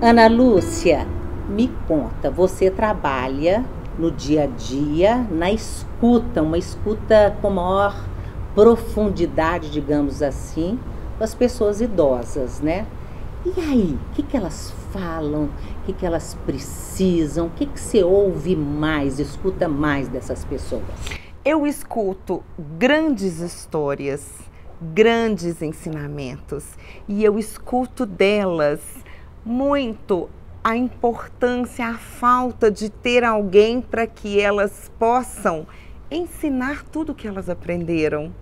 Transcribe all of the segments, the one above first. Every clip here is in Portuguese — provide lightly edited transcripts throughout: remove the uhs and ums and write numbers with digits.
Ana Lúcia, me conta, você trabalha no dia a dia, na escuta, uma escuta com maior profundidade, digamos assim, das pessoas idosas, né? E aí, o que elas falam, o que elas precisam, o que você ouve mais, escuta mais dessas pessoas? Eu escuto grandes histórias, grandes ensinamentos, e eu escuto delas muito a importância, a falta de ter alguém para que elas possam ensinar tudo o que elas aprenderam.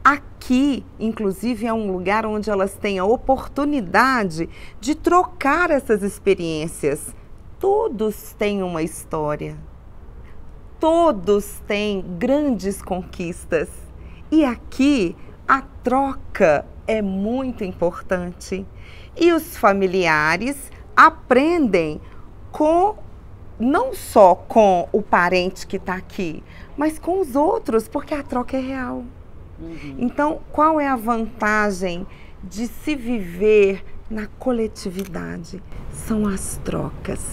Aqui, inclusive, é um lugar onde elas têm a oportunidade de trocar essas experiências. Todos têm uma história, todos têm grandes conquistas. E aqui a troca é muito importante. E os familiares aprendem não só com o parente que está aqui, mas com os outros, porque a troca é real. Então, qual é a vantagem de se viver na coletividade? São as trocas.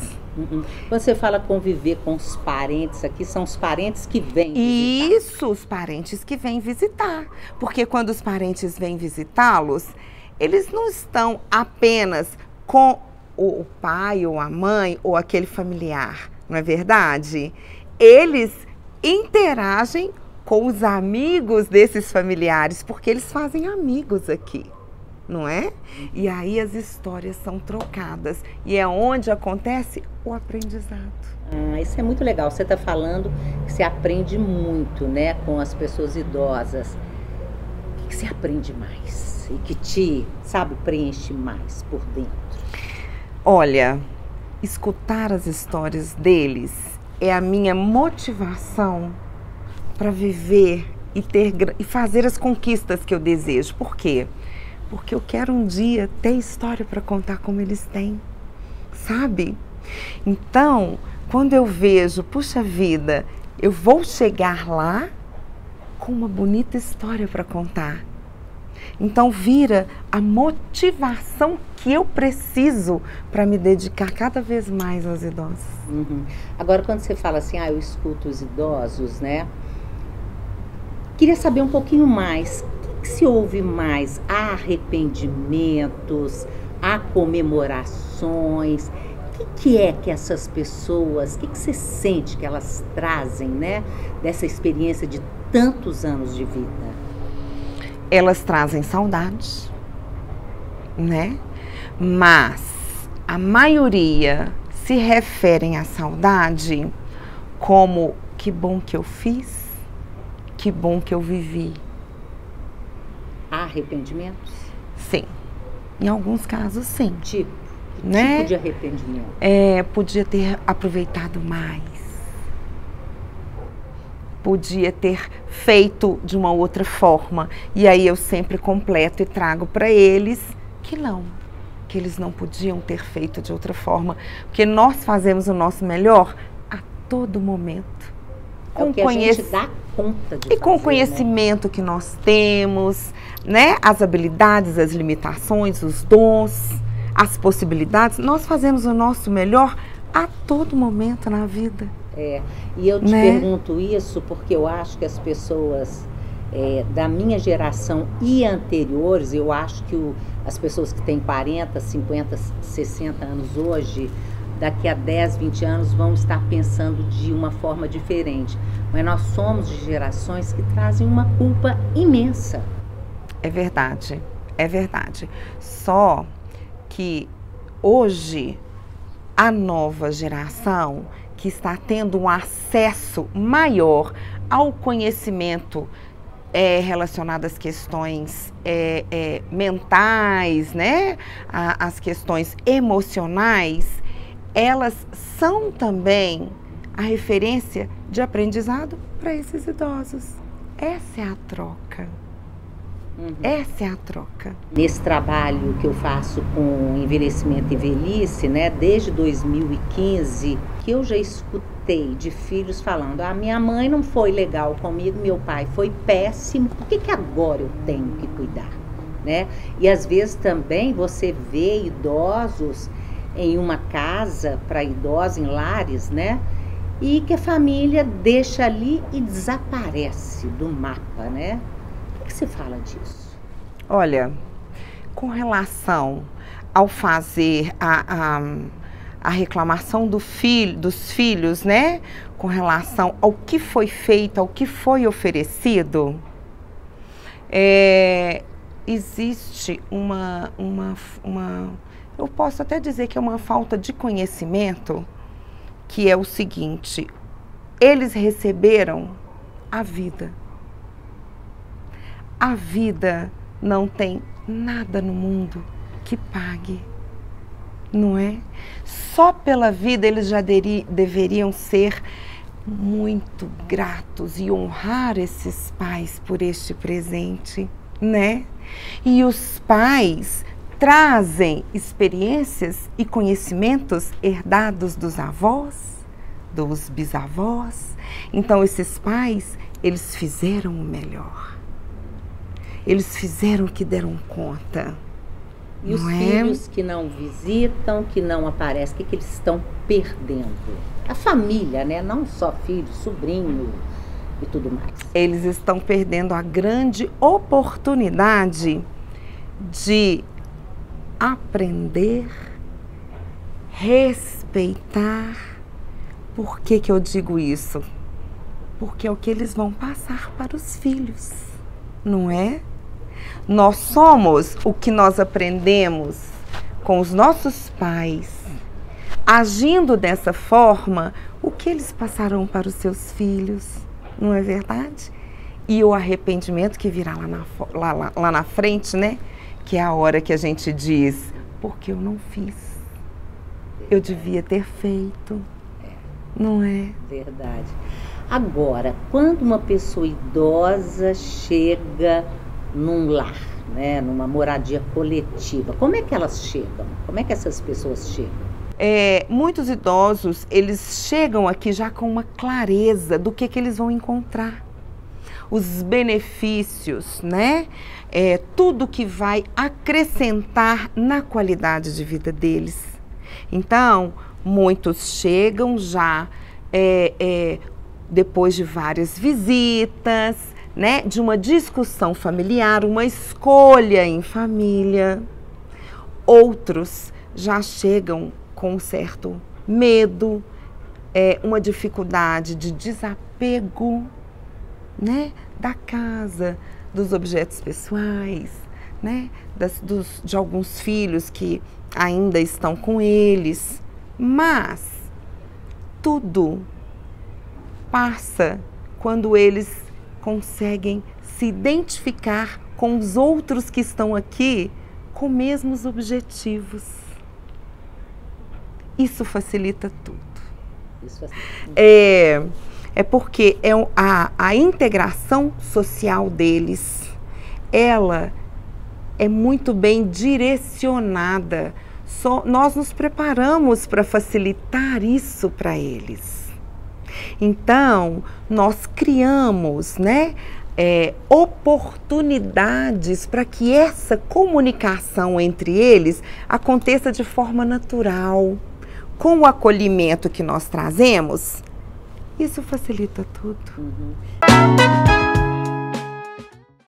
Você fala conviver com os parentes aqui, são os parentes que vêm visitar? Isso, os parentes que vêm visitar. Porque quando os parentes vêm visitá-los, eles não estão apenas com o pai ou a mãe ou aquele familiar, não é verdade? Eles interagem com os amigos desses familiares, porque eles fazem amigos aqui, não é? E aí as histórias são trocadas e é onde acontece o aprendizado. Isso é muito legal. Você está falando que você aprende muito, né, com as pessoas idosas. O que você aprende mais e que te, sabe, preenche mais por dentro? Olha, escutar as histórias deles é a minha motivação para viver e fazer as conquistas que eu desejo. Por quê? Porque eu quero um dia ter história para contar como eles têm, sabe? Então, quando eu vejo, puxa vida, eu vou chegar lá com uma bonita história para contar. Então vira a motivação que eu preciso para me dedicar cada vez mais aos idosos. Agora, quando você fala assim, eu escuto os idosos, né? Queria saber um pouquinho mais. O que se ouve mais? Há arrependimentos? Há comemorações? O que é que essas pessoas, o que você sente que elas trazem, né? Dessa experiência de tantos anos de vida? Elas trazem saudade, né? Mas a maioria se referem à saudade como que bom que eu fiz, que bom que eu vivi. Há arrependimentos? Sim, em alguns casos sim. Que né? tipo de arrependimento? Podia ter aproveitado mais. Podia ter feito de uma outra forma. E aí eu sempre completo e trago para eles que eles não podiam ter feito de outra forma. Porque nós fazemos o nosso melhor a todo momento. É o que a gente dá conta de fazer, com o conhecimento, né, que nós temos, né? As habilidades, as limitações, os dons, as possibilidades. Nós fazemos o nosso melhor a todo momento na vida. E eu te pergunto isso porque eu acho que as pessoas da minha geração e anteriores, eu acho que as pessoas que têm 40, 50, 60 anos hoje, daqui a 10, 20 anos vão estar pensando de uma forma diferente. Mas nós somos de gerações que trazem uma culpa imensa. É verdade, é verdade. Só que hoje a nova geração que está tendo um acesso maior ao conhecimento relacionado às questões mentais, né? As questões emocionais, elas são também a referência de aprendizado para esses idosos. Essa é a troca. Essa é a troca. Nesse trabalho que eu faço com envelhecimento e velhice, né, desde 2015, que eu já escutei de filhos falando: minha mãe não foi legal comigo, meu pai foi péssimo, por que agora eu tenho que cuidar? Né? E às vezes também você vê idosos em uma casa para idosos, em lares, né? E que a família deixa ali e desaparece do mapa, né? O que você fala disso? Olha, com relação ao fazer a reclamação dos filhos, né? Com relação ao que foi feito, ao que foi oferecido, existe eu posso até dizer que é uma falta de conhecimento, que é o seguinte: eles receberam a vida. A vida não tem nada no mundo que pague, não é? Só pela vida eles já deveriam ser muito gratos e honrar esses pais por este presente, né? E os pais trazem experiências e conhecimentos herdados dos avós, dos bisavós. Então esses pais, eles fizeram o melhor. Eles fizeram o que deram conta. E os filhos que não visitam, que não aparecem, o que eles estão perdendo? A família, né? Não só filho, sobrinho e tudo mais. Eles estão perdendo a grande oportunidade de aprender, respeitar. Por que que eu digo isso? Porque é o que eles vão passar para os filhos, não é? Nós somos o que nós aprendemos com os nossos pais. Agindo dessa forma, o que eles passarão para os seus filhos, não é verdade? E o arrependimento que virá lá na frente, né? Que é a hora que a gente diz, porque eu não fiz, eu devia ter feito, não é? Verdade. Agora, quando uma pessoa idosa chega num lar, né, numa moradia coletiva, como é que elas chegam? Como é que essas pessoas chegam? Muitos idosos, eles chegam aqui já com uma clareza do que eles vão encontrar. Os benefícios, né? Tudo que vai acrescentar na qualidade de vida deles. Então, muitos chegam já depois de várias visitas, né? De uma discussão familiar, uma escolha em família. Outros já chegam com um certo medo, uma dificuldade de desapego, né, da casa, dos objetos pessoais, né, de alguns filhos que ainda estão com eles. Mas tudo passa quando eles conseguem se identificar com os outros que estão aqui com mesmos objetivos. Isso facilita tudo. Isso porque a integração social deles, ela é muito bem direcionada. Nós nos preparamos para facilitar isso para eles. Então, nós criamos, né, oportunidades para que essa comunicação entre eles aconteça de forma natural. Com o acolhimento que nós trazemos, isso facilita tudo. Uhum.